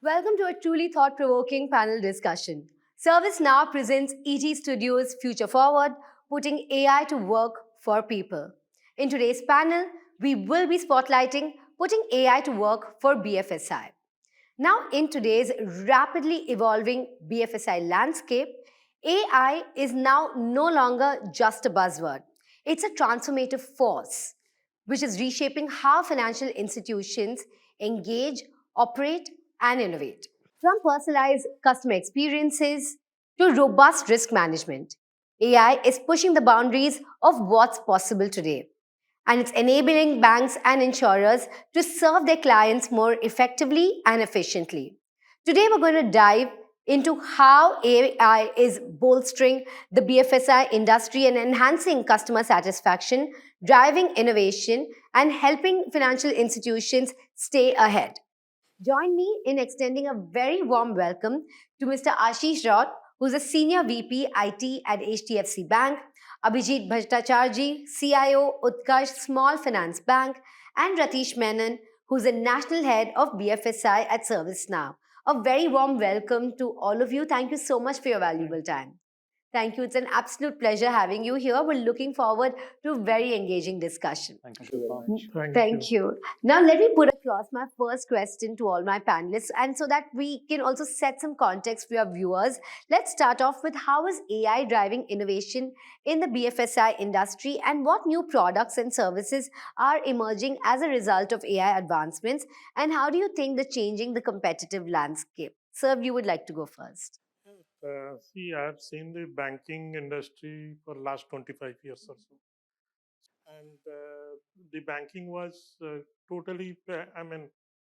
Welcome to a truly thought-provoking panel discussion. ServiceNow presents ETStudios Future Forward, putting AI to work for people. In today's panel, we will be spotlighting putting AI to work for BFSI. Now, in today's rapidly evolving BFSI landscape, AI is now no longer just a buzzword. It's a transformative force which is reshaping how financial institutions engage, operate, and innovate. From personalized customer experiences to robust risk management, AI is pushing the boundaries of what's possible today. And it's enabling banks and insurers to serve their clients more effectively and efficiently. Today, we're going to dive into how AI is bolstering the BFSI industry and enhancing customer satisfaction, driving innovation, and helping financial institutions stay ahead. Join me in extending a very warm welcome to Mr. Ashish Raut, who's a Senior VP IT at HDFC Bank, Abhijit Bhattacharjee, CIO, Utkarsh Small Finance Bank, and Ratish Menon, who's a National Head of BFSI at ServiceNow. A very warm welcome to all of you. Thank you so much for your valuable time. Thank you. It's an absolute pleasure having you here. We're looking forward to a very engaging discussion. Thank you very much. Thank you. Now, let me put across my first question to all my panelists, and so that we can also set some context for our viewers. Let's start off with how is AI driving innovation in the BFSI industry, and what new products and services are emerging as a result of AI advancements, and how do you think they're changing the competitive landscape? Sir, you would like to go first. See, I have seen the banking industry for last 25 years or so, and the banking was totally,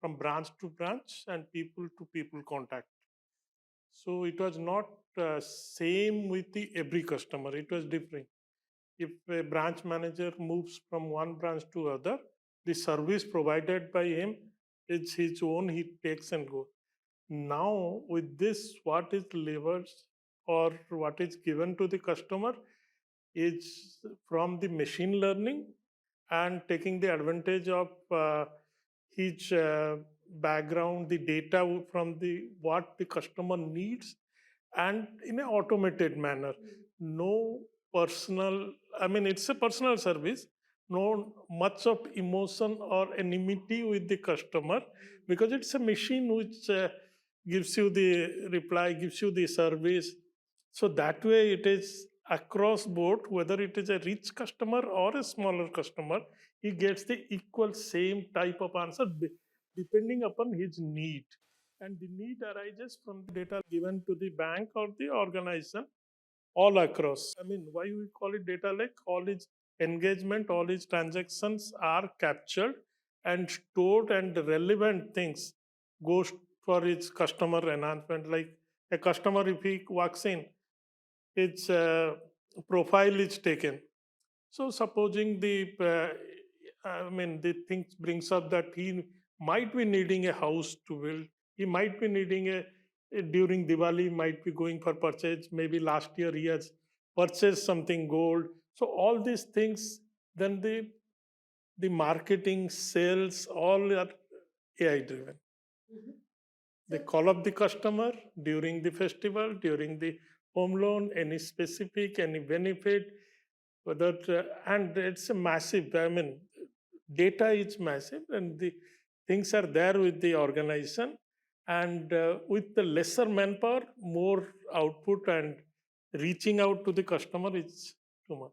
from branch to branch and people to people contact. So it was not same with the every customer. It was different. If a branch manager moves from one branch to other, the service provided by him is his own. He takes and goes. Now with this, what is delivered or what is given to the customer is from the machine learning and taking the advantage of his background, the data from the what the customer needs, and in an automated manner. No personal, it's a personal service. No much of emotion or enmity with the customer, because it's a machine which gives you the reply, gives you the service. So that way it is across board, whether it is a rich customer or a smaller customer, he gets the equal same type of answer depending upon his need. And the need arises from the data given to the bank or the organization all across. Why we call it data lake? All its engagement, all its transactions are captured and stored, and relevant things goes for its customer enhancement. Like a customer, if he walks in, its profile is taken. So supposing the things brings up that he might be needing a house to build. He might be needing during Diwali, might be going for purchase. Maybe last year he has purchased something gold. So all these things, then the marketing, sales, all are AI driven. They call up the customer during the festival, during the home loan, any specific, any benefit, whether and it's a massive. Data is massive, and the things are there with the organization, and with the lesser manpower, more output and reaching out to the customer is too much.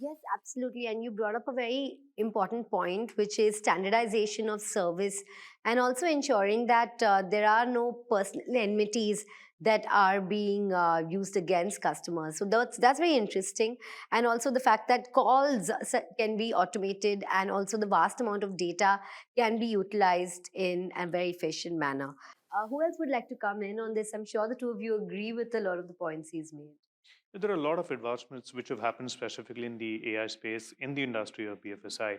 Yes, absolutely. And you brought up a very important point, which is standardization of service and also ensuring that there are no personal enmities that are being used against customers. So that's very interesting. And also the fact that calls can be automated, and also the vast amount of data can be utilized in a very efficient manner. Who else would like to come in on this? I'm sure the two of you agree with a lot of the points he's made. There are a lot of advancements which have happened specifically in the AI space in the industry of BFSI.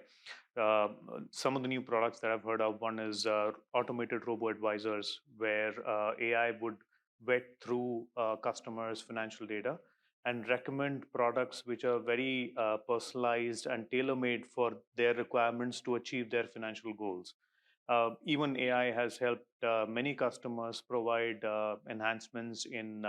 Uh, some of the new products that I've heard of, one is automated robo advisors, where AI would vet through customers' financial data and recommend products which are very personalized and tailor made for their requirements to achieve their financial goals. Even AI has helped many customers provide enhancements in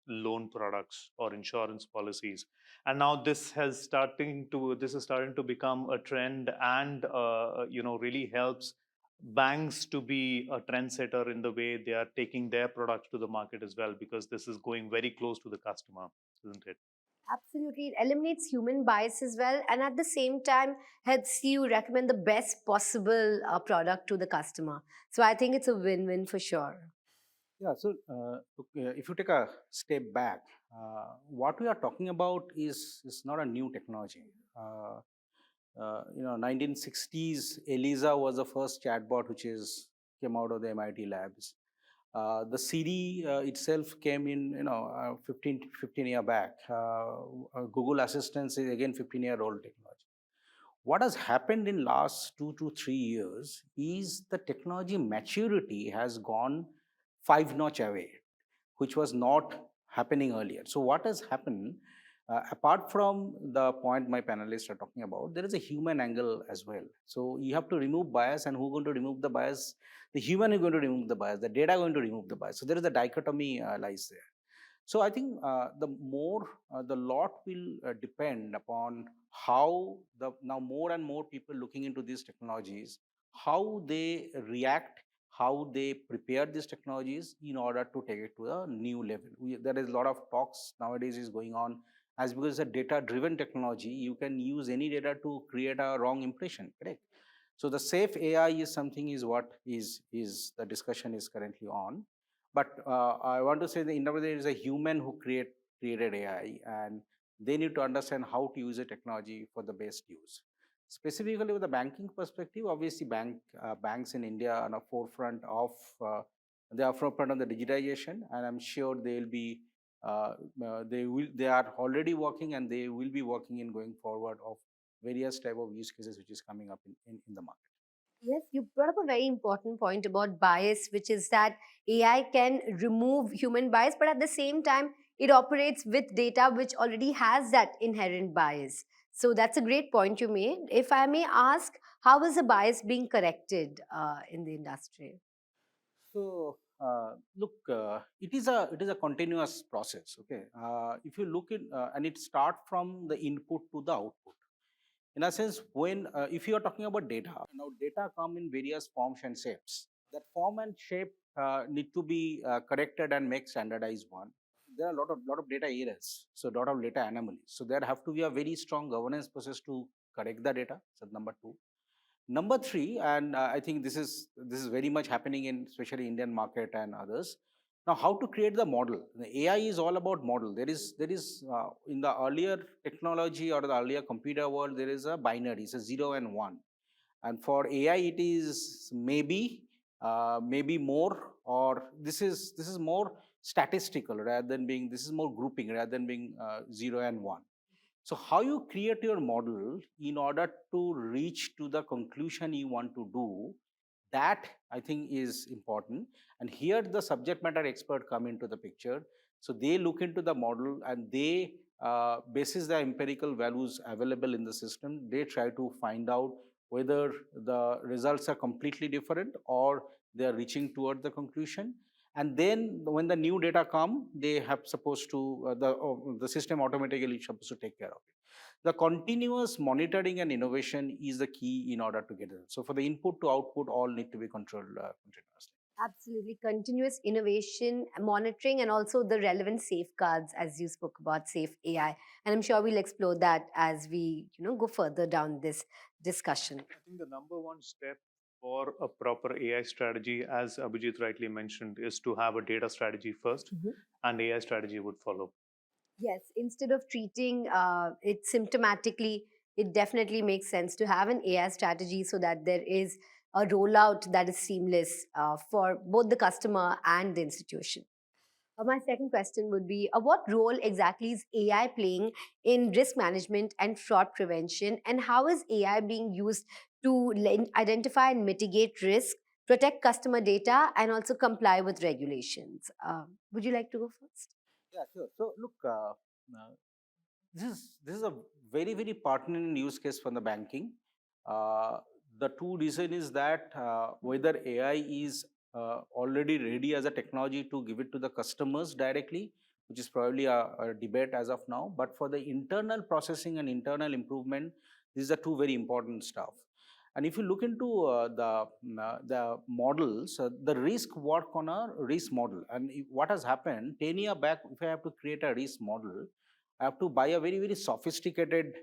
loan products or insurance policies, and now this is starting to become a trend, and really helps banks to be a trendsetter in the way they are taking their products to the market as well, because this is going very close to the customer, isn't it? Absolutely. It eliminates human bias as well, and at the same time, helps you recommend the best possible product to the customer. So I think it's a win win for sure. Yeah, so look, if you take a step back, what we are talking about is not a new technology. 1960s, Eliza was the first chatbot which is came out of the MIT labs. The CD itself came in, 15 year back. Google Assistant is again 15-year-old technology. What has happened in last 2 to 3 years is the technology maturity has gone 5 notch away, which was not happening earlier. So what has happened, apart from the point my panelists are talking about, there is a human angle as well. So you have to remove bias, and who's going to remove the bias? The human is going to remove the bias, the data going to remove the bias. So there is a dichotomy lies there. So I think the lot will depend upon how the now more and more people looking into these technologies, how they react, how they prepare these technologies in order to take it to a new level. There is a lot of talks nowadays is going on, as because it's a data-driven technology, you can use any data to create a wrong impression, correct? So the safe AI is something is what is the discussion is currently on. But I want to say that in the there is a human who created AI, and they need to understand how to use the technology for the best use. Specifically with the banking perspective, obviously banks in India are on a forefront of they are forefront of the digitization, and I'm sure they are already working, and they will be working in going forward of various type of use cases which is coming up in the market. Yes, you brought up a very important point about bias, which is that AI can remove human bias, but at the same time, it operates with data which already has that inherent bias. So that's a great point you made. If I may ask, how is the bias being corrected in the industry? So look, it is a continuous process. Okay, if you look in and it start from the input to the output. In a sense, when if you are talking about data, now data come in various forms and shapes. That form and shape need to be corrected and make standardized one. There are a lot of data errors, so a lot of data anomalies. So there have to be a very strong governance process to correct the data. So number two. Number three, and I think this is very much happening in especially Indian market and others. Now, how to create the model? The AI is all about model. There is in the earlier technology or the earlier computer world, there is a binary. It's a 0 and 1, and for AI, it is maybe more, or this is more statistical rather than being. This is more grouping rather than being 0 and 1. So how you create your model in order to reach to the conclusion you want to do, that I think is important. And here the subject matter expert come into the picture. So they look into the model, and they basis the empirical values available in the system, they try to find out whether the results are completely different or they are reaching toward the conclusion. And then when the new data come, they have supposed to the system automatically supposed to take care of it. The continuous monitoring and innovation is the key in order to get it. So for the input to output, all need to be controlled continuously. Absolutely. Continuous innovation, monitoring, and also the relevant safeguards, as you spoke about safe AI. And I'm sure we'll explore that as we, go further down this discussion. I think the number one step for a proper AI strategy, as Abhijit rightly mentioned, is to have a data strategy first, Mhm. and AI strategy would follow. Yes, instead of treating it symptomatically, it definitely makes sense to have an AI strategy so that there is a rollout that is seamless for both the customer and the institution. My second question would be what role exactly is AI playing in risk management and fraud prevention? And how is AI being used to identify and mitigate risk, protect customer data, and also comply with regulations? Would you like to go first? Yeah, sure. So look, this is a very pertinent use case for the banking. Uh, The two reason is that whether AI is already ready as a technology to give it to the customers directly, which is probably a debate as of now. But for the internal processing and internal improvement, these are two very important stuff. And if you look into the models, the risk work on a risk model. And what has happened 10 years back, if I have to create a risk model, I have to buy a very, very sophisticated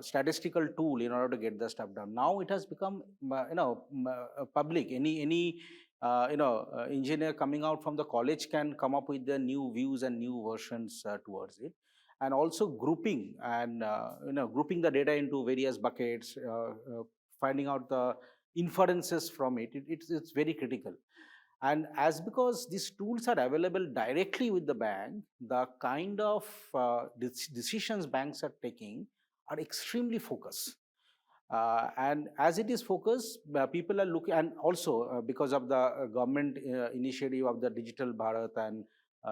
statistical tool in order to get the stuff done. Now it has become, public. Any engineer coming out from the college can come up with the new views and new versions towards it, and also grouping and grouping the data into various buckets, finding out the inferences from it. It's very critical. And as because these tools are available directly with the bank, the kind of decisions banks are taking are extremely focused. And as it is focused, people are looking, and also because of the government initiative of the digital Bharat and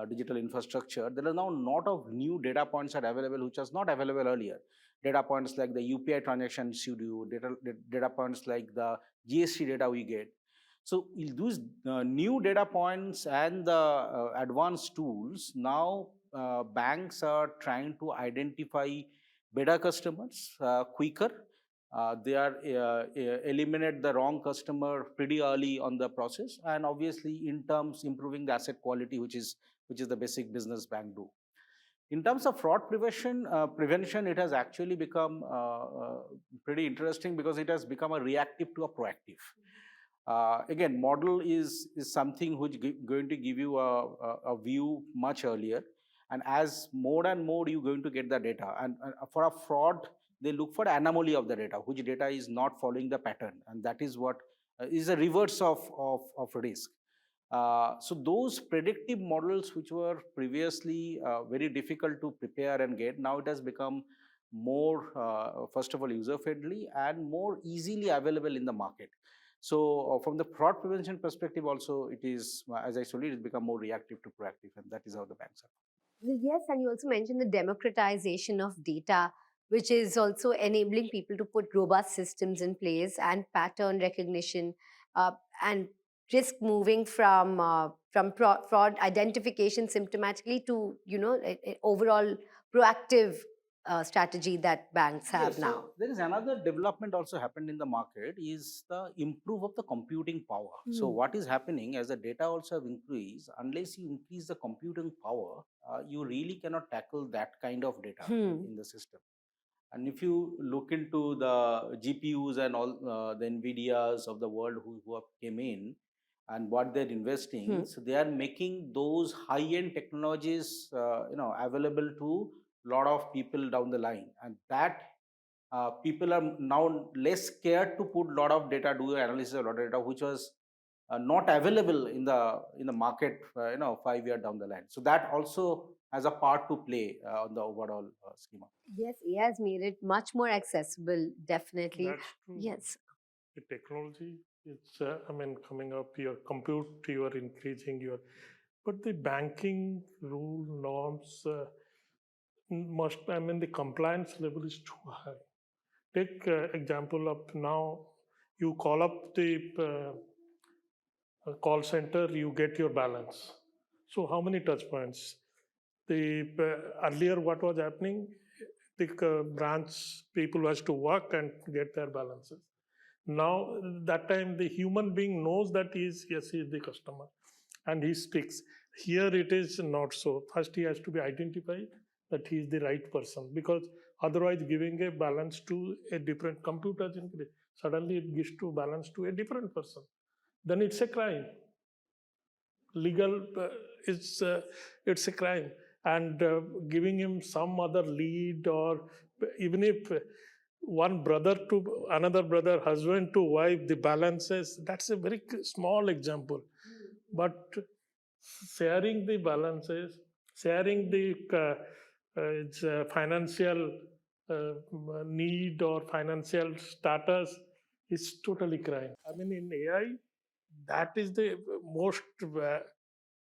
digital infrastructure, there are now a lot of new data points are available which was not available earlier. Data points like the UPI transactions you do, data points like the GST data we get. So those new data points and the advanced tools, now banks are trying to identify better customers quicker. They are eliminate the wrong customer pretty early on the process, and obviously in terms improving the asset quality, which is the basic business bank do. In terms of fraud prevention, it has actually become pretty interesting because it has become a reactive to a proactive. Again, model is something which going to give you a view much earlier, and as more and more you're going to get the data, and for a fraud, they look for anomaly of the data, which data is not following the pattern, and that is what is a reverse of risk. So those predictive models which were previously very difficult to prepare and get, now it has become more, first of all, user friendly and more easily available in the market. So from the fraud prevention perspective also, it is, as I told you, it's become more reactive to proactive, and that is how the banks are. Well, yes, and you also mentioned the democratization of data, which is also enabling people to put robust systems in place and pattern recognition, and risk moving from fraud identification symptomatically to overall proactive strategy that banks have Yes, now. so there is another development also happened in the market is the improve of the computing power. So what is happening as the data also have increased, unless you increase the computing power, you really cannot tackle that kind of data in the system. And if you look into the GPUs and all the NVIDIAs of the world who have came in and what they're investing, so they are making those high-end technologies, available to a lot of people down the line, and that people are now less scared to put a lot of data, do analysis of a lot of data, which was not available in the market, 5 years down the line. So that also has a part to play on the overall schema. Yes, AI has made it much more accessible, definitely. That's true. Yes. The technology, it's, coming up, your compute, you are increasing your, but the banking rule norms the compliance level is too high. Take example of now, you call up the call center, you get your balance. So how many touch points? The earlier what was happening, the branch people has to work and get their balances. Now that time the human being knows that he is the customer and he speaks. Here it is not so. First he has to be identified that he is the right person, because otherwise giving a balance to a different computer, suddenly it gives to balance to a different person, then it's a crime. Legal, it's a crime. And giving him some other lead, or even if one brother to another brother, husband to wife, the balances, that's a very small example. But sharing the balances, sharing the financial need or financial status is totally crime. In AI, that is the most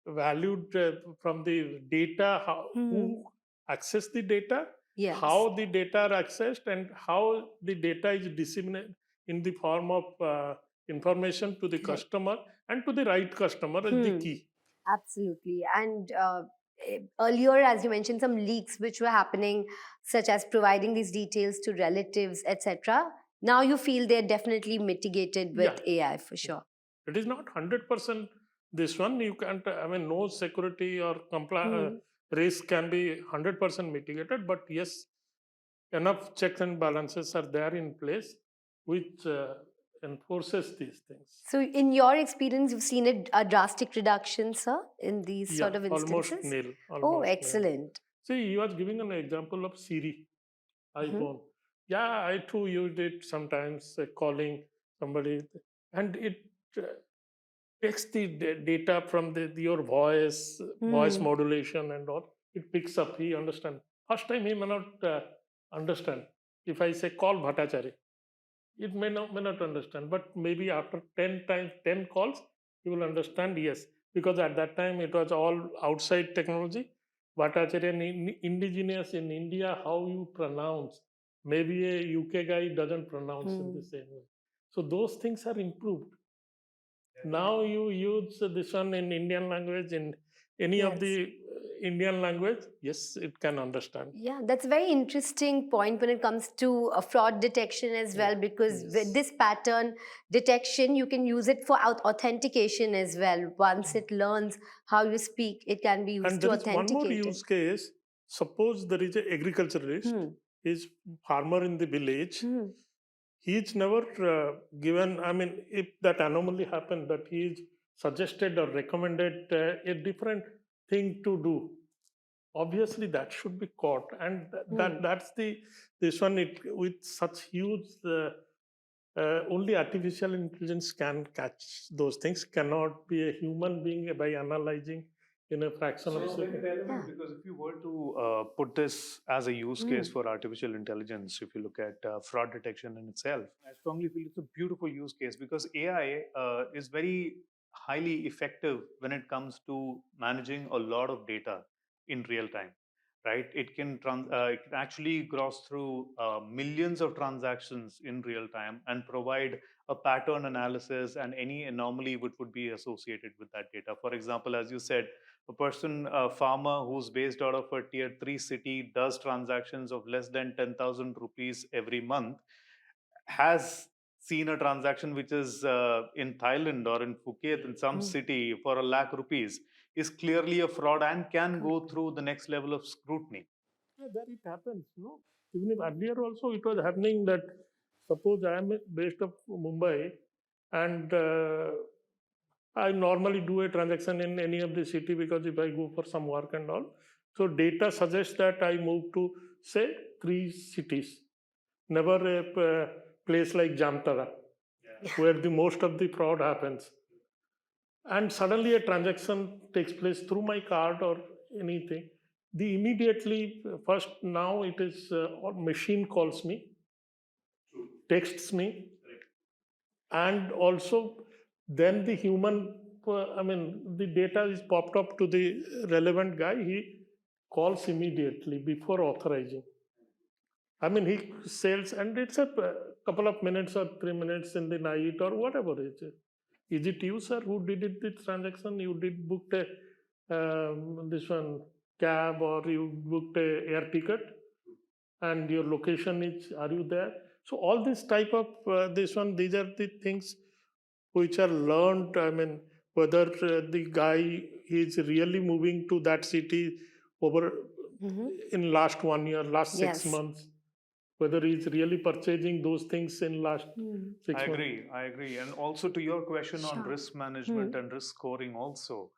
valued from the data, who access the data, Yes. how the data are accessed, and how the data is disseminated in the form of information to the Right. customer and to the right customer is the key. Absolutely. And earlier, as you mentioned, some leaks which were happening, such as providing these details to relatives, etc. Now you feel they're definitely mitigated with Yeah. AI for sure. It is not 100% this one. You can't, I mean, no security or risk can be 100% mitigated, but yes, enough checks and balances are there in place which enforces these things. So, in your experience, you've seen a drastic reduction, sir, in these Yeah, sort of almost instances? nil. Oh, Almost nil. excellent. See, you was giving an example of Siri, iPhone. Yeah, I too used it sometimes, calling somebody, and it uh, takes the data from your voice modulation and all. It picks up. He understand. First time he may not understand. If I say call Bhattacharya, it may not understand, but maybe after 10 times, 10 calls, he will understand. Yes, because at that time it was all outside technology. Bhattacharya indigenous in India, how you pronounce. Maybe a UK guy doesn't pronounce in the same way. So those things are improved. Now you use this one in Indian language, in any of Yes. the Indian language, yes, it can understand. Yeah, that's a very interesting point when it comes to fraud detection as well, because with this pattern detection, you can use it for authentication as well. Once it learns how you speak, it can be used And to there is one more authenticate use it. case. Suppose there is an agriculturalist, is farmer in the village. He's never given, I mean, if that anomaly happened, that he is suggested or recommended a different thing to do. Obviously, that should be caught, and that's this one. It with such huge. Only artificial intelligence can catch those things. Cannot be a human being by analyzing in a fraction of a second. Relevant because if you were to put this as a use case for artificial intelligence, if you look at fraud detection in itself, I strongly feel it's a beautiful use case because AI is very highly effective when it comes to managing a lot of data in real time. Right? It can actually cross through millions of transactions in real time and provide a pattern analysis and any anomaly which would be associated with that data. For example, as you said, a farmer who's based out of a tier 3 city does transactions of less than 10,000 rupees every month has seen a transaction which is in Thailand or in Phuket in some city for a lakh rupees is clearly a fraud and can go through the next level of scrutiny. Yeah, there it happens. No, even if earlier also it was happening that suppose I am based of Mumbai and I normally do a transaction in any of the city because if I go for some work and all, so data suggests that I move to say 3 cities, never a place like Jamtara, where the most of the fraud happens. And suddenly a transaction takes place through my card or anything. The immediately first now it is or machine calls me, texts me, and also then the human I mean the data is popped up to the relevant guy. He calls immediately before authorizing. I mean, he sells, and it's a couple of minutes or 3 minutes in the night or whatever it is. Is it you, sir, who did it, the transaction? You did booked a this one cab or you booked a air ticket, and your location is. Are you there? So all this type of this one, these are the things which are learned. I mean, whether the guy is really moving to that city over in last 1 year, last 6 months, whether he's really purchasing those things in last 6 months. I agree. And also to your question on risk management and risk scoring also,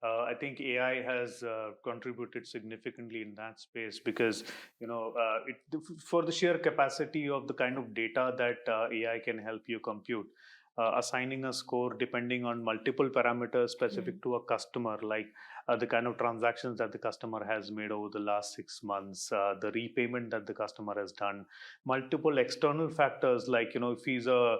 I think AI has contributed significantly in that space because, for the sheer capacity of the kind of data that AI can help you compute, assigning a score depending on multiple parameters specific to a customer, like the kind of transactions that the customer has made over the last 6 months, the repayment that the customer has done, multiple external factors like if he's a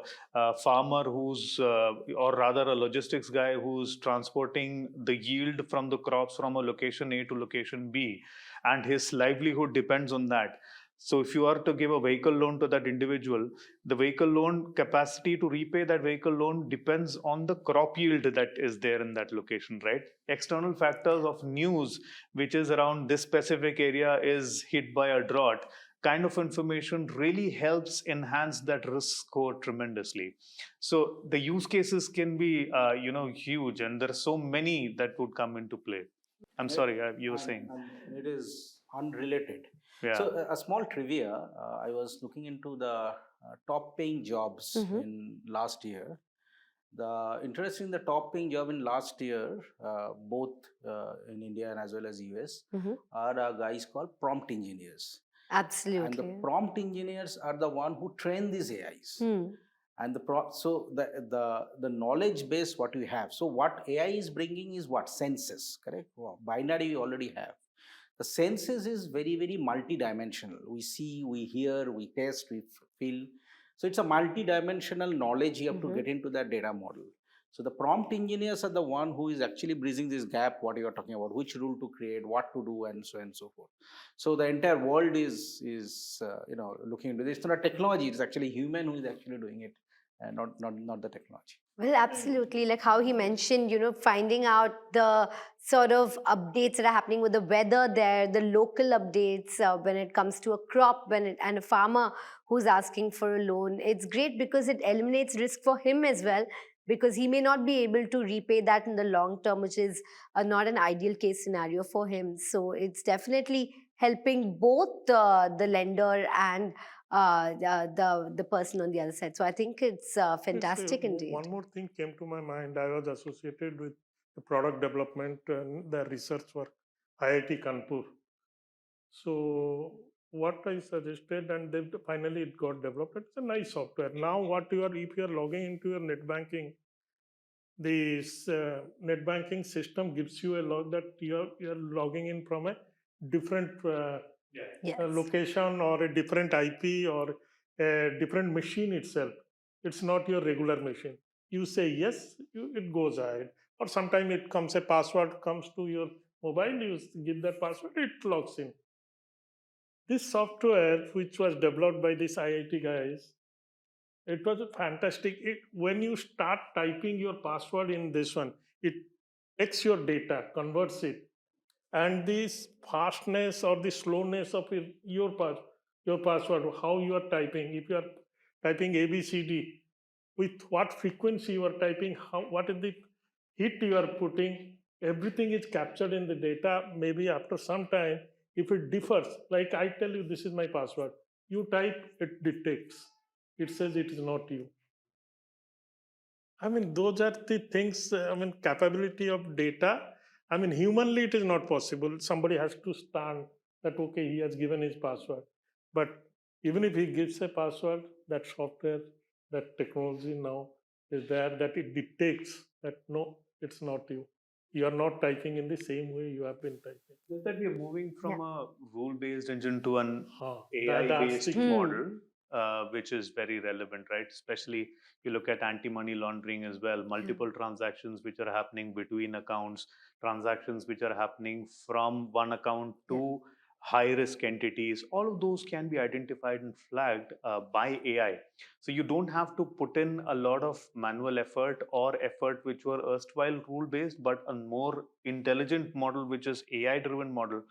farmer or rather a logistics guy who's transporting the yield from the crops from a location A to location B, and his livelihood depends on that. So if you are to give a vehicle loan to that individual, the vehicle loan capacity to repay that vehicle loan depends on the crop yield that is there in that location, right? External factors of news, which is around this specific area is hit by a drought, kind of information really helps enhance that risk score tremendously. So the use cases can be, huge, and there are so many that would come into play. I'm sorry, you were saying. And it is unrelated. Yeah. So a small trivia, I was looking into the top paying jobs in last year. The interesting, the top paying job in last year, both in India and as well as US, are guys called prompt engineers. And the Absolutely. prompt engineers are the one who train these AIs. And the knowledge base what we have. So what AI is bringing is what? Senses, correct? Well, binary we already have. The senses is very, very multi-dimensional. We see, we hear, we taste, we feel. So it's a multi-dimensional knowledge you have to get into that data model. So the prompt engineers are the one who is actually bridging this gap, what you are talking about, which rule to create, what to do, and so on and so forth. So the entire world is looking into this. It's not a technology; it's actually human who is actually doing it, and not the technology. Well, absolutely. Like how he mentioned, finding out the sort of updates that are happening with the weather there, the local updates when it comes to a crop, and a farmer who's asking for a loan. It's great because it eliminates risk for him as well, because he may not be able to repay that in the long term, which is not an ideal case scenario for him. So it's definitely helping both the lender and the person on the other side. So I think it's fantastic indeed. One more thing came to my mind. I was associated with the product development and the research work, IIT Kanpur. So what I suggested, and then finally it got developed. It's a nice software. Now, if you are logging into your net banking, this net banking system gives you a log that you're logging in from a different Yes. location or a different IP or a different machine itself. It's not your regular machine. You say yes, it goes ahead. Or sometimes it comes, a password comes to your mobile, you give that password, it logs in. This software, which was developed by these IIT guys, it was a fantastic. When you start typing your password in this one, it takes your data, converts it, and this fastness or the slowness of your password, how you are typing. If you are typing ABCD, with what frequency you are typing, what is the hit you are putting, everything is captured in the data. Maybe after some time, if it differs, like I tell you, this is my password. You type, it detects. It says it is not you. I mean, those are the things, capability of data. I mean, humanly, it is not possible. Somebody has to stand that, okay, he has given his password. But even if he gives a password, that software, that technology now is there, that it detects that, no, it's not you. You are not typing in the same way you have been typing. Just that we are moving from a rule-based engine to an That's AI-based the key. model, which is very relevant, right? Especially you look at anti-money laundering as well, multiple transactions which are happening between accounts, transactions which are happening from one account to high-risk entities. All of those can be identified and flagged by AI. So you don't have to put in a lot of manual effort or effort which were erstwhile rule-based, but a more intelligent model, which is AI-driven model,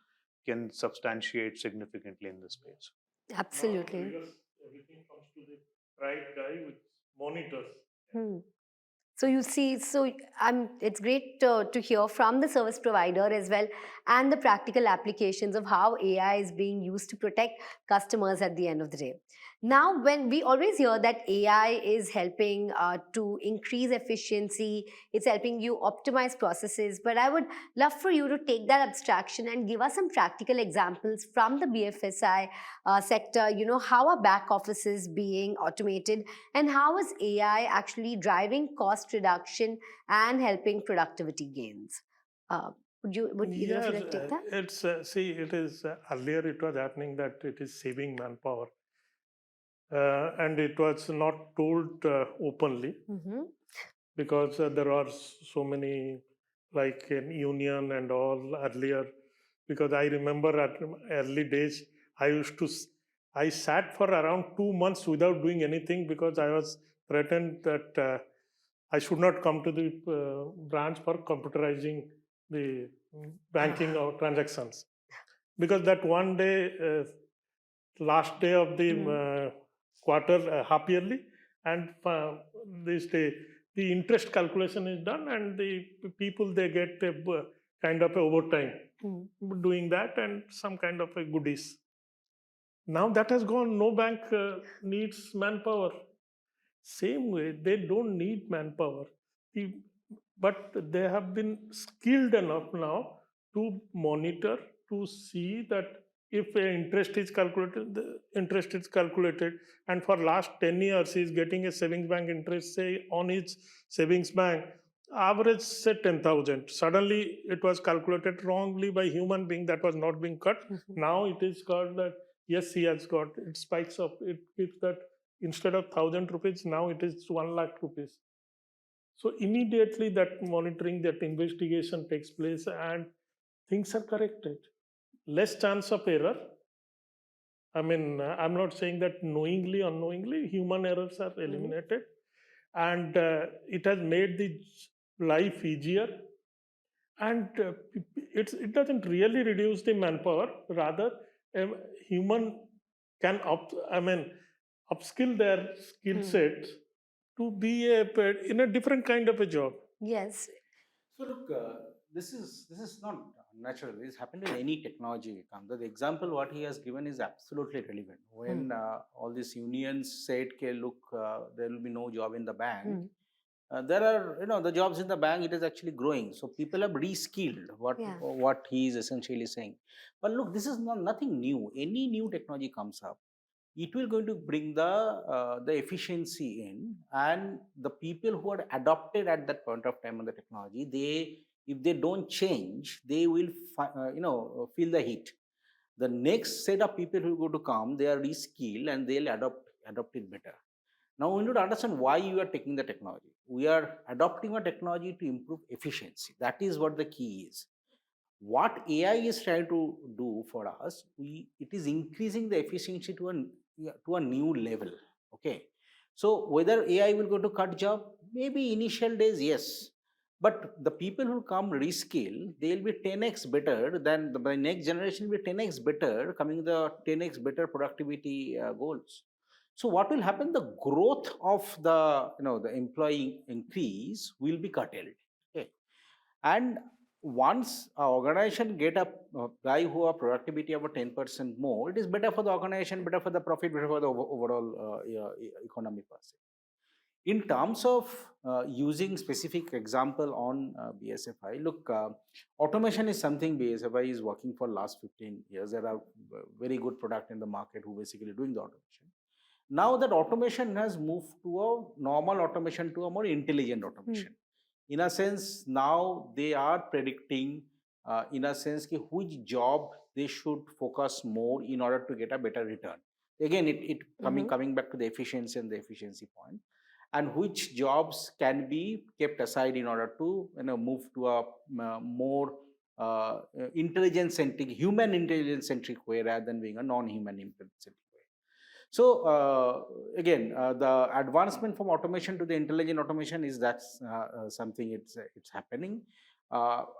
can substantiate significantly in this space. Absolutely. Because everything comes to the right guy with monitors. So you see, it's great to hear from the service provider as well, and the practical applications of how AI is being used to protect customers at the end of the day. Now, when we always hear that AI is helping to increase efficiency, it's helping you optimize processes, but I would love for you to take that abstraction and give us some practical examples from the BFSI sector. How are back offices being automated, and how is AI actually driving cost reduction and helping productivity gains? Would either of you like to take that? It's it is earlier it was happening that it is saving manpower, and it was not told openly because there are so many, like in union and all earlier. Because I remember at early days, I used to I sat for around 2 months without doing anything because I was threatened that I should not come to the branch for computerizing the banking or transactions. Because that one day, last day of the quarter, half yearly, and this day, the interest calculation is done, and the people they get a kind of a overtime doing that and some kind of a goodies. Now that has gone. No bank needs manpower. Same way, they don't need manpower. The- But they have been skilled enough now to monitor, to see that if a interest is calculated, the interest is calculated, and for last 10 years he is getting a savings bank interest, say on his savings bank, average say 10,000. Suddenly it was calculated wrongly by human being that was not being cut. Now it is called that, yes, he has got, it spikes up, it gives that instead of 1,000 rupees, now it is 1 lakh rupees. So immediately that monitoring, that investigation takes place and things are corrected. Less chance of error. I mean, I'm not saying that knowingly, unknowingly, human errors are eliminated, and it has made the life easier. And it doesn't really reduce the manpower. Rather, a human can upskill their skill sets to be in a different kind of a job. Yes. So look, this is not natural. This happened in any technology. Kamda. The example what he has given is absolutely relevant. When all these unions said, "Okay, look, there will be no job in the bank." There are, the jobs in the bank. It is actually growing. So people have reskilled. What he is essentially saying. But look, this is nothing new. Any new technology comes up, it will going to bring the efficiency in, and the people who are adopted at that point of time on the technology, they, if they don't change, they will feel the heat. The next set of people who are going to come, they are reskilled and they'll adopt it better. Now we need to understand why you are taking the technology. We are adopting a technology to improve efficiency. That is what the key is. What AI is trying to do for us, it is increasing the efficiency to a new level. Okay, so whether AI will go to cut job, maybe initial days, yes, but the people who come reskill, they will be 10x better than the next generation will be 10x better, coming the 10x better productivity goals. So what will happen? The growth of the employee increase will be curtailed. Okay, and once an organization get a guy who have productivity of 10% more, it is better for the organization, better for the profit, better for the overall economy per se. In terms of using specific example on BSFI, look, automation is something BSFI is working for last 15 years. There are very good product in the market who basically doing the automation. Now that automation has moved to a normal automation to a more intelligent automation. In a sense, now they are predicting, in a sense, which job they should focus more in order to get a better return. Again, it coming back to the efficiency and the efficiency point, and which jobs can be kept aside in order to move to a more intelligence centric, human intelligence centric way rather than being a non-human intelligence centric. So again, the advancement from automation to the intelligent automation is that's something it's happening.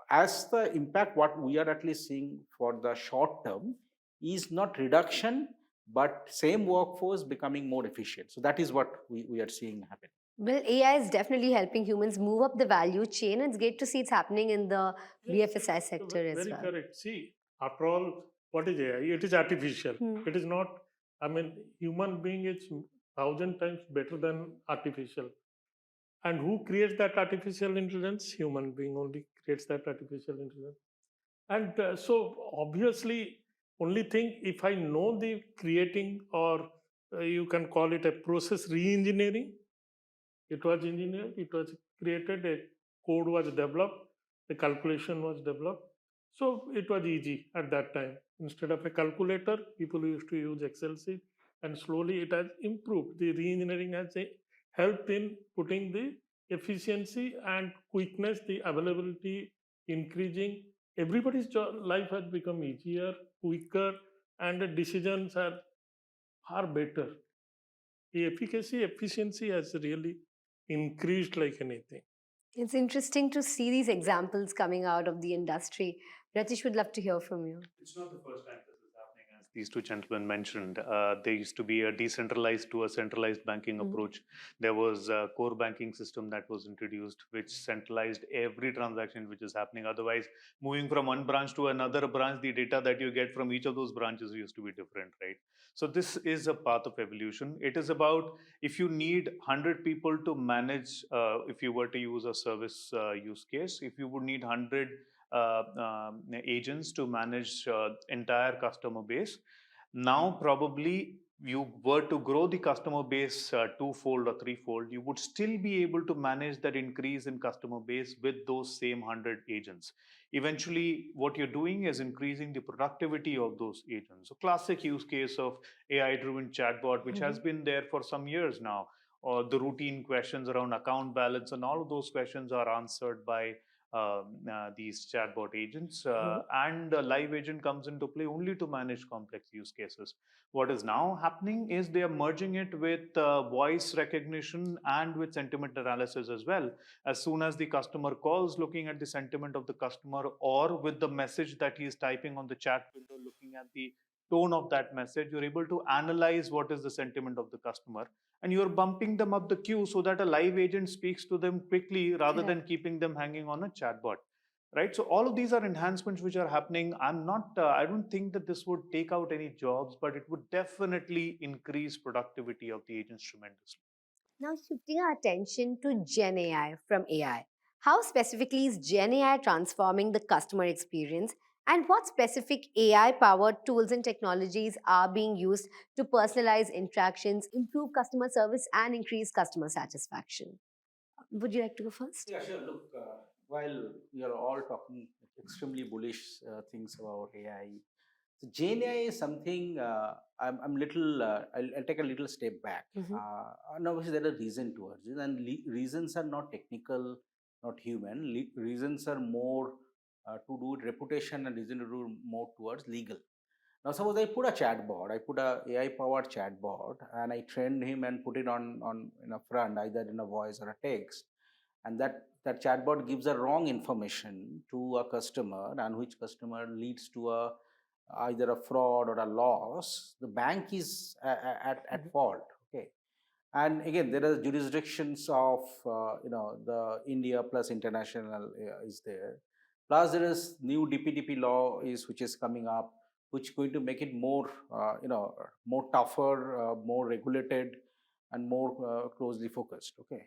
As the impact, what we are at least seeing for the short term is not reduction, but same workforce becoming more efficient. So that is what we are seeing happen. Well, AI is definitely helping humans move up the value chain, and it's great to see it's happening in the BFSI sector as Very well. correct. See, after all, what is AI? It is artificial. It is not, I mean, human being is 1,000 times better than artificial. And who creates that artificial intelligence? Human being only creates that artificial intelligence. And so obviously, only thing, if I know the creating, or you can call it a process re-engineering, it was engineered, it was created, a code was developed, the calculation was developed. So it was easy at that time. Instead of a calculator, people used to use Excel sheet, and slowly it has improved. The re-engineering has helped in putting the efficiency and quickness, the availability increasing. Everybody's life has become easier, quicker, and the decisions are far better. The efficacy, efficiency has really increased like anything. It's interesting to see these examples coming out of the industry. Ratish would love to hear from you. It's not the first time this is happening, as these two gentlemen mentioned. There used to be a decentralized to a centralized banking approach. There was a core banking system that was introduced, which centralized every transaction which is happening. Otherwise, moving from one branch to another branch, the data that you get from each of those branches used to be different, right? So this is a path of evolution. It is about, if you need 100 people to manage, if you were to use a service use case, if you would need 100 agents to manage entire customer base. Now, probably you were to grow the customer base twofold or threefold, you would still be able to manage that increase in customer base with those same 100 agents. Eventually, what you're doing is increasing the productivity of those agents. So, classic use case of AI-driven chatbot, which has been there for some years now, or the routine questions around account balance, and all of those questions are answered by these chatbot agents, and a live agent comes into play only to manage complex use cases. What is now happening is they are merging it with voice recognition and with sentiment analysis as well. As soon as the customer calls, looking at the sentiment of the customer, or with the message that he is typing on the chat window, looking at the tone of that message, you're able to analyze what is the sentiment of the customer, and you're bumping them up the queue so that a live agent speaks to them quickly rather than keeping them hanging on a chatbot, right? So all of these are enhancements which are happening. I don't think that this would take out any jobs, but it would definitely increase productivity of the agents tremendously. Now, shifting our attention to Gen AI from AI. How specifically is Gen AI transforming the customer experience, and what specific AI powered tools and technologies are being used to personalize interactions, improve customer service, and increase customer satisfaction? Would you like to go first? Yeah, sure. Look, while we are all talking extremely bullish things about AI, so Gen AI is something I'm little. I'll take a little step back. And obviously, there are reasons towards it, and reasons are not technical, not human. Reasons are more to do with reputation, and reason to do more towards legal. Now, suppose I put a chatbot, I put a AI powered chatbot, and I train him and put it on in a front, either in a voice or a text, and that chatbot gives a wrong information to a customer, and which customer leads to a either a fraud or a loss. The bank is at fault. Okay, and again there are jurisdictions of the India plus international is there, plus there is new DPDP law is which is coming up, which going to make it more more tougher, more regulated, and more closely focused. Okay,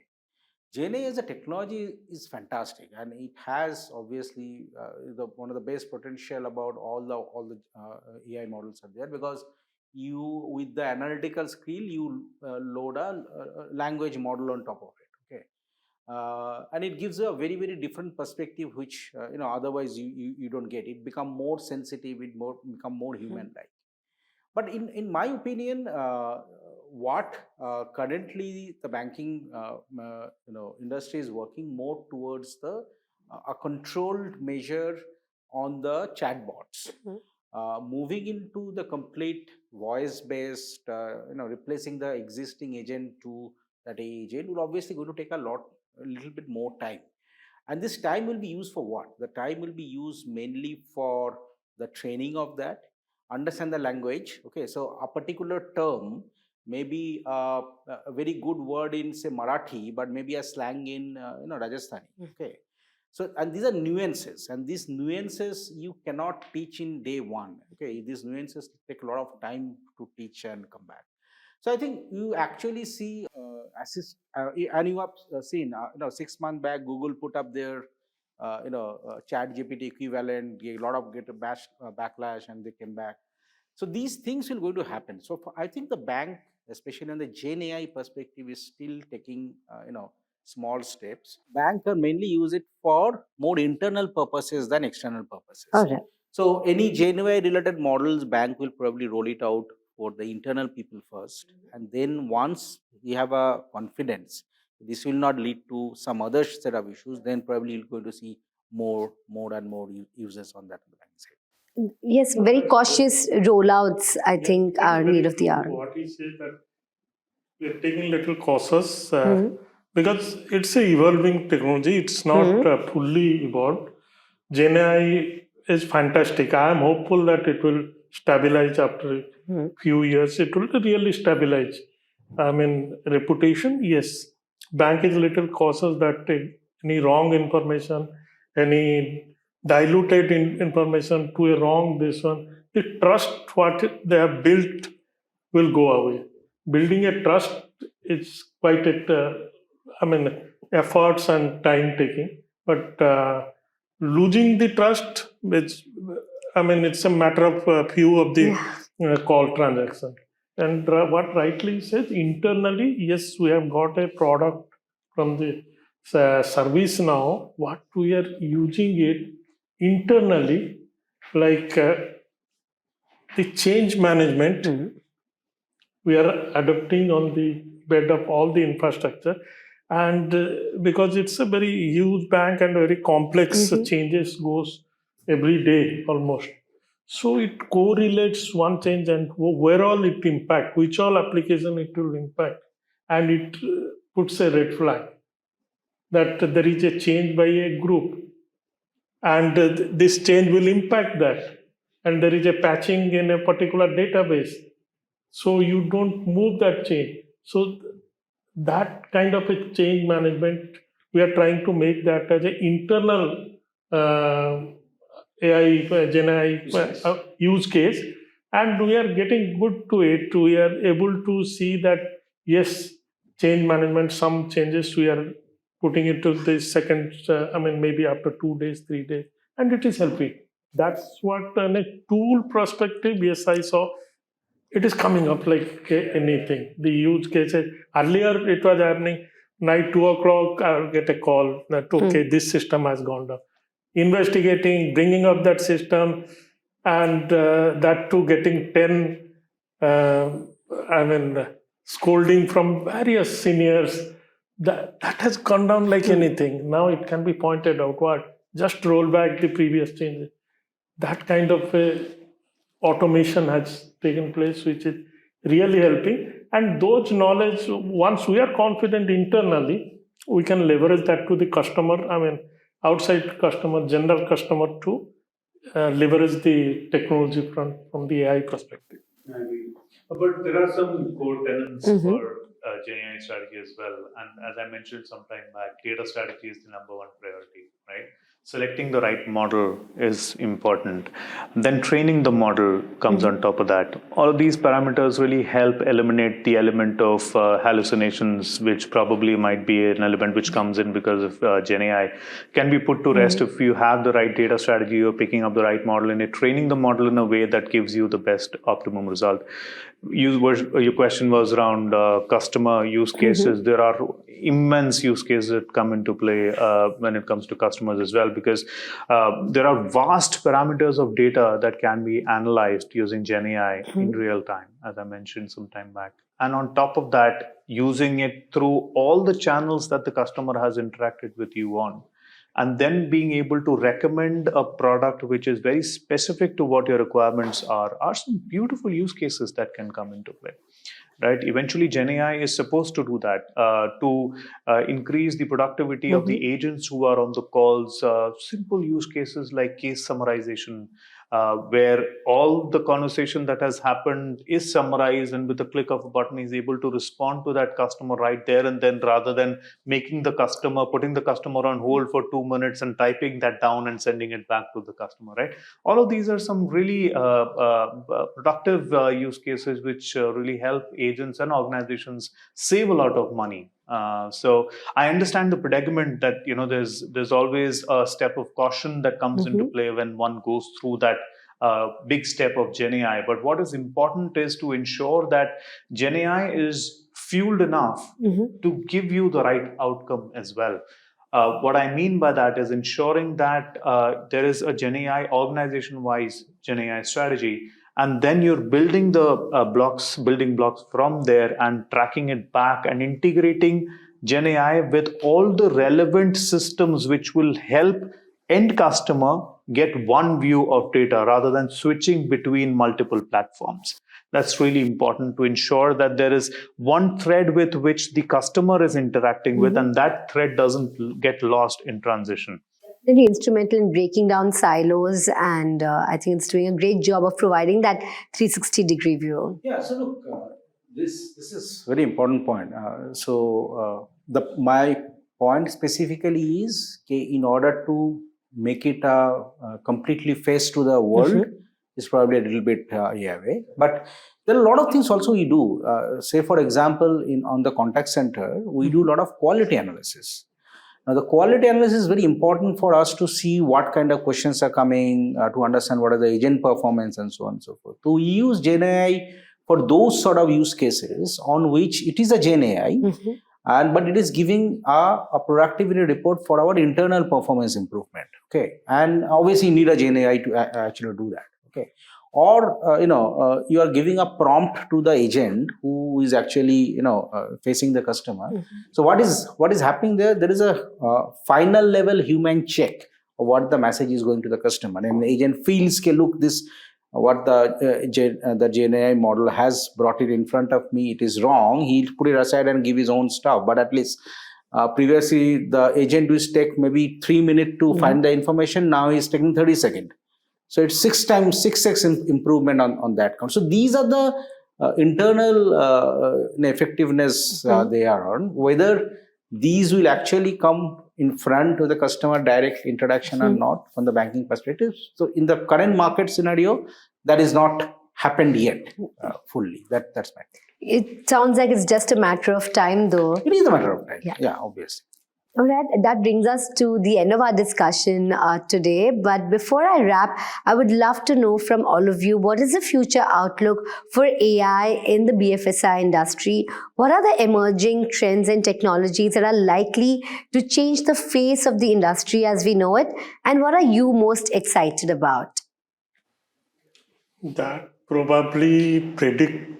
GenA as a technology is fantastic, and it has obviously one of the best potential about all the AI models are there, because you with the analytical skill you load a language model on top of it. Okay, and it gives a very different perspective, which otherwise you don't get. It become more sensitive, it more become more human like. But in my opinion, what currently the banking industry is working more towards the a controlled measure on the chatbots, moving into the complete voice based, replacing the existing agent to that agent will obviously going to take a little bit more time. And this time will be used for what? The time will be used mainly for the training of that, understand the language. Okay, so a particular term may be a very good word in say Marathi, but maybe a slang in Rajasthani. Okay, so and these are nuances, and these nuances you cannot teach in day one. Okay, these nuances take a lot of time to teach and come back. So I think you actually see and you have seen, 6 months back, Google put up their, Chat GPT equivalent, a lot of get a backlash, and they came back. So these things will going to happen. So I think the bank, especially on the Gen AI perspective, is still taking, small steps. Bank are mainly use it for more internal purposes than external purposes. All right. So any Gen AI related models, bank will probably roll it out for the internal people first, and then once we have a confidence this will not lead to some other set of issues, then probably you're going to see more and more users on that bank side. Yes, very cautious rollouts, I think, That's are very need of the true. hour. What he said that we're taking little cautious Mhm. because it's a evolving technology. It's not fully evolved. Gen AI is fantastic. I am hopeful that it will stabilize after a few years. It will really stabilize. I mean, reputation, yes. Bank is a little cautious that any wrong information, any diluted information to a wrong this one, the trust what they have built will go away. Building a trust is quite I mean, efforts and time taking. But losing the trust, I mean, it's a matter of a few of the call transactions. And what rightly says, internally, yes, we have got a product from the service now. What we are using it internally, like the change management, we are adopting on the bed of all the infrastructure. And because it's a very huge bank and very complex changes goes every day almost, so it correlates one change and where all it impact, which all application it will impact, and it puts a red flag that there is a change by a group, and this change will impact that, and there is a patching in a particular database, so you don't move that change. So that kind of a change management, we are trying to make that as an internal uh, AI, Gen AI use case, and we are getting good to it. We are able to see that yes, change management, some changes we are putting into the second, I mean, maybe after 2 days, 3 days, and it is helping. That's what, on a tool perspective, yes, I saw it is coming up like anything. The use cases earlier it was happening night 2 o'clock. I'll get a call that okay, this system has gone down. Investigating, bringing up that system, and that too getting 10. Uh, I mean, scolding from various seniors. That has gone down like anything. Now it can be pointed out. What? Just roll back the previous changes. That kind of automation has taken place, which is really helping. And those knowledge, once we are confident internally, we can leverage that to the customer. I mean, outside customer, general customer to leverage the technology from the AI perspective. I agree. But there are some core tenets for Gen AI strategy as well. And as I mentioned some time back, data strategy is the number one priority, right? Selecting the right model is important. Then training the model comes on top of that. All of these parameters really help eliminate the element of hallucinations, which probably might be an element which comes in because of Gen AI. Can be put to rest if you have the right data strategy, you're picking up the right model and you're training the model in a way that gives you the best optimum result. Your question was around customer use cases. There are immense use cases that come into play when it comes to customers as well, because there are vast parameters of data that can be analyzed using Gen AI in real time, as I mentioned some time back. And on top of that, using it through all the channels that the customer has interacted with you on, and then being able to recommend a product which is very specific to what your requirements are some beautiful use cases that can come into play, right? Eventually Gen AI is supposed to do that, to increase the productivity of the agents who are on the calls. Simple use cases like case summarization, where all the conversation that has happened is summarized, and with a click of a button is able to respond to that customer right there and then, rather than putting the customer on hold for 2 minutes and typing that down and sending it back to the customer, right? All of these are some really productive use cases which really help agents and organizations save a lot of money. So I understand the predicament that there's always a step of caution that comes into play when one goes through that big step of Gen AI. But what is important is to ensure that Gen AI is fueled enough to give you the right outcome as well. What I mean by that is ensuring that there is a Gen AI organization-wise Gen AI strategy, and then you're building the building blocks from there and tracking it back and integrating Gen AI with all the relevant systems which will help end customer get one view of data rather than switching between multiple platforms. That's really important to ensure that there is one thread with which the customer is interacting with, and that thread doesn't get lost in transition. Really instrumental in breaking down silos, and I think it's doing a great job of providing that 360-degree view. Yeah. So look, this is very important point. My point specifically is, okay, in order to make it completely face to the world is probably a little bit way. But there are a lot of things also we do. Say for example, on the contact center, we do a lot of quality analysis. Now, the quality analysis is very important for us to see what kind of questions are coming, to understand what are the agent performance and so on and so forth. So we use GenAI for those sort of use cases on which it is a GenAI, but it is giving a productivity report for our internal performance improvement. Okay, and obviously you need a GenAI to actually do that. Okay, or you are giving a prompt to the agent who is actually facing the customer. So what is happening there? There is a final level human check of what the message is going to the customer, and the agent feels, okay, look, this what the GenAI model has brought it in front of me, it is wrong. He'll put it aside and give his own stuff. But at least previously the agent used to take maybe 3 minutes to find the information. Now he's taking 30 seconds. So it's 6x improvement on that count. So these are the internal effectiveness they are on. Whether these will actually come in front of the customer direct interaction or not from the banking perspective. So in the current market scenario, that is not happened yet fully. That's my take. It sounds like it's just a matter of time, though. It is a matter of time. Yeah, obviously. All right, that brings us to the end of our discussion today. But before I wrap, I would love to know from all of you, what is the future outlook for AI in the BFSI industry? What are the emerging trends and technologies that are likely to change the face of the industry as we know it? And what are you most excited about? That probably prediction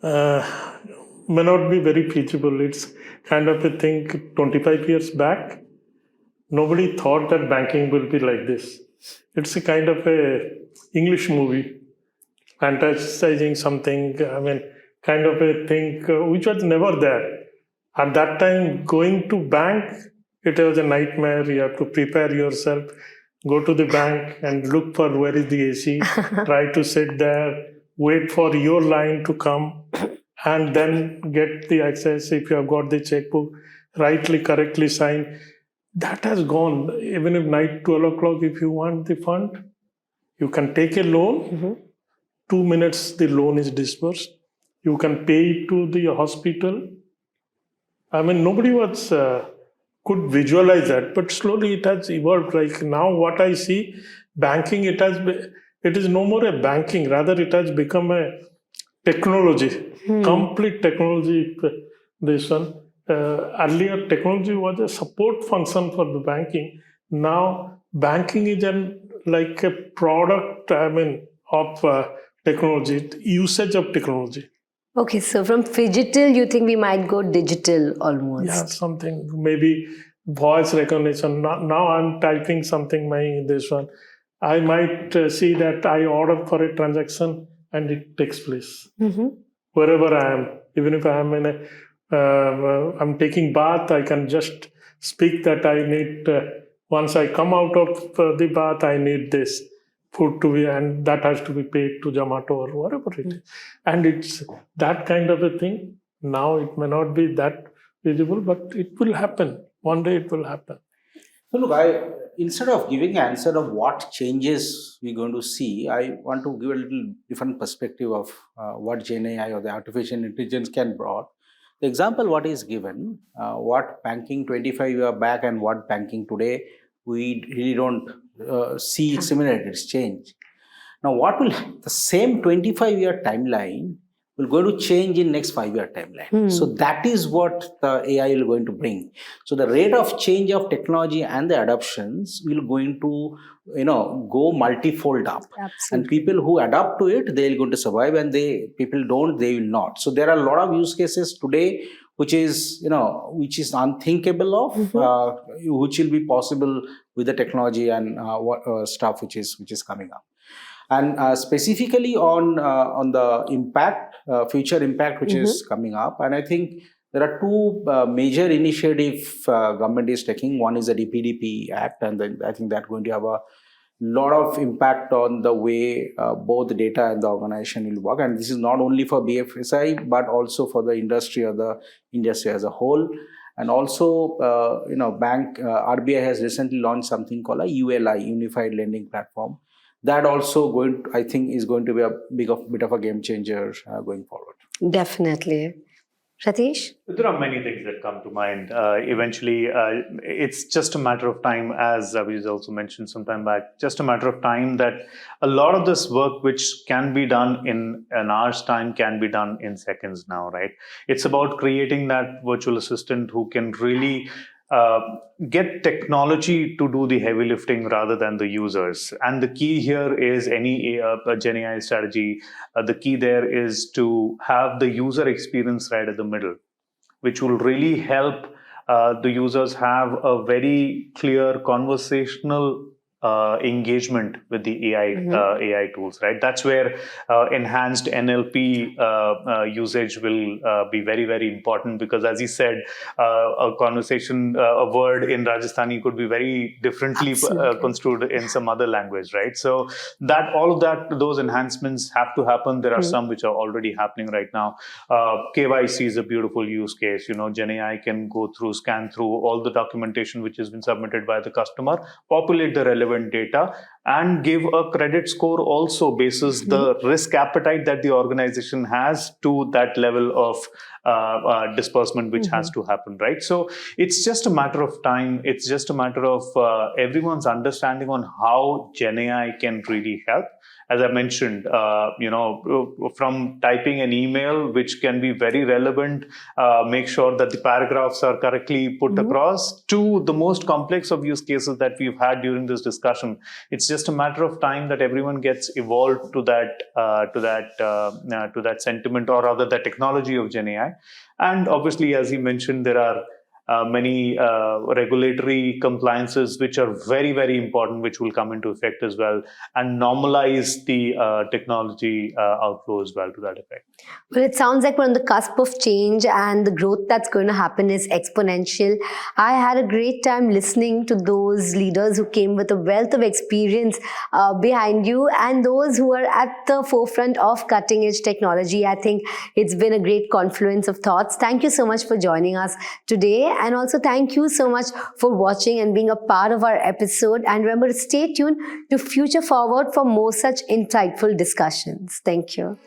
may not be very feasible. It's kind of a thing 25 years back. Nobody thought that banking will be like this. It's a kind of a English movie, fantasizing something, kind of a thing which was never there. At that time, going to bank, it was a nightmare. You have to prepare yourself, go to the bank and look for where is the AC, try to sit there, wait for your line to come, and then get the access. If you have got the checkbook, correctly signed. That has gone. Even if night 12 o'clock, if you want the fund, you can take a loan. 2 minutes, the loan is disbursed. You can pay it to the hospital. Nobody could visualize that, but slowly it has evolved. Like now, what I see, banking, it is no more a banking. Rather, it has become a technology, complete technology. This one. Earlier, technology was a support function for the banking. Now, banking is like a product, of technology, usage of technology. Okay, so from phygital, you think we might go digital almost? Yeah, something, maybe voice recognition. Now I'm typing something, this one. I might see that I order for a transaction and it takes place. Wherever I am, even if I am I'm taking bath, I can just speak that I need, once I come out of the bath, I need this food to be, and that has to be paid to Zomato or whatever it is. And it's that kind of a thing. Now it may not be that visible, but it will happen. One day it will happen. So look, instead of giving an answer of what changes we're going to see, I want to give a little different perspective of what GenAI or the artificial intelligence can bring. The example what is given, what banking 25 years back and what banking today, we really don't see similarities change. Now, the same 25-year timeline will going to change in next 5-year timeline. So that is what the AI is going to bring. So the rate of change of technology and the adoptions will going to go multifold up. Absolutely. And people who adapt to it, they are going to survive, and people don't, they will not. So there are a lot of use cases today which is which is unthinkable of, which will be possible with the technology and what stuff which is coming up. And specifically on the impact, future impact which is coming up, and I think there are two major initiatives government is taking. One is the DPDP Act, and then I think that's going to have a lot of impact on the way both the data and the organization will work. And this is not only for BFSI but also for the industry or the industry as a whole. And also, RBI has recently launched something called a ULI, Unified Lending Platform. That also I think is going to be a bit of a game changer going forward. Definitely. Satish? There are many things that come to mind. Eventually, it's just a matter of time, as Abhijit also mentioned some time back, just a matter of time that a lot of this work which can be done in an hour's time can be done in seconds now, right? It's about creating that virtual assistant who can really get technology to do the heavy lifting rather than the users. And the key here is any Gen AI strategy. The key there is to have the user experience right at the middle, which will really help the users have a very clear conversational engagement with the AI tools, right? That's where enhanced NLP usage will be very, very important, because as he said, a conversation, a word in Rajasthani could be very differently construed in some other language, right? So that all of that, those enhancements have to happen. There are some which are already happening right now. KYC is a beautiful use case. Gen AI can go through, scan through all the documentation which has been submitted by the customer, populate the relevant data, and give a credit score also basis the risk appetite that the organization has to that level of disbursement which has to happen, right? So it's just a matter of time. It's just a matter of everyone's understanding on how Gen AI can really help. As I mentioned, from typing an email, which can be very relevant, make sure that the paragraphs are correctly put across, to the most complex of use cases that we've had during this discussion. It's just a matter of time that everyone gets evolved to that sentiment, or rather the technology of Gen AI. And obviously, as he mentioned, there are many regulatory compliances which are very, very important, which will come into effect as well, and normalize the technology outflow as well to that effect. Well, it sounds like we're on the cusp of change, and the growth that's going to happen is exponential. I had a great time listening to those leaders who came with a wealth of experience behind you, and those who are at the forefront of cutting edge technology. I think it's been a great confluence of thoughts. Thank you so much for joining us today. And also thank you so much for watching and being a part of our episode. And remember to stay tuned to Future Forward for more such insightful discussions. Thank you.